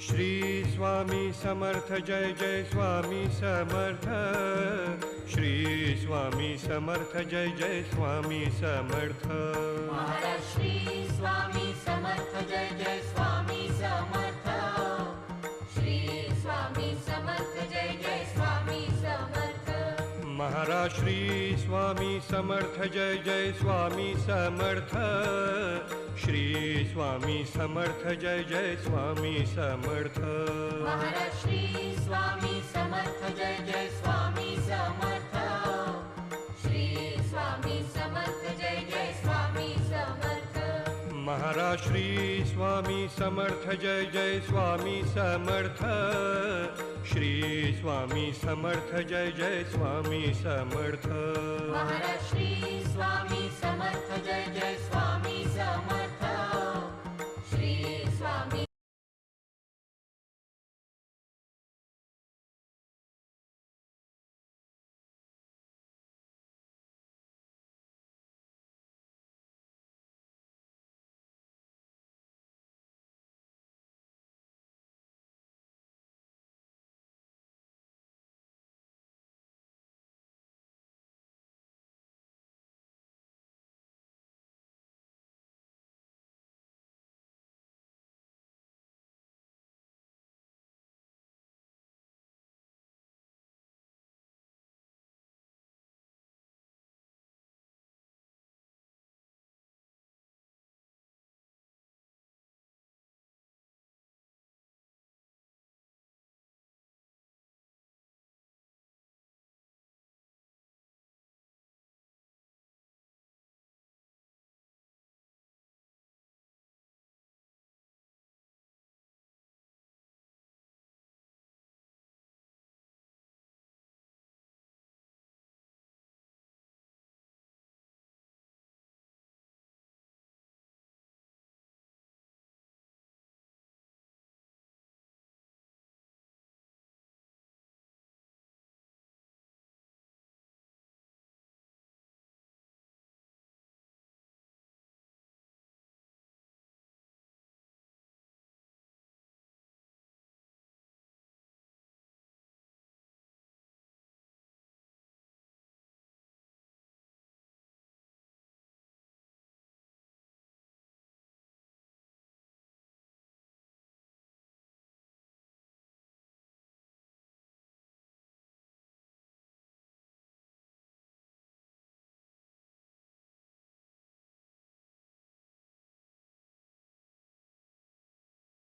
Shri Swami Samarth Jai Jai Swami Samarth. Shri Swami Samarth Jai Jai Swami Samarth. Maharaj Shri Swami Samarth Jai Jai Swami Samarth. Shri Swami Samarth Jai Jai Swami Samarth. Maharaj Shri Swami Samarth Jai Jai Swami Samarth. Shri Swami Samarth Jai Jai Swami Samarth. Maharaj Shri Swami Samarth Jai Jai Swami Samarth. Shri Swami Samarth Jai Jai Swami Samarth. Maharaj Shri Swami Samarth Jai Jai Swami Samarth. Shri Swami Samarth Jai Jai Swami Samarth. Maharaj Shri Swami Samarth Jai Jai Swami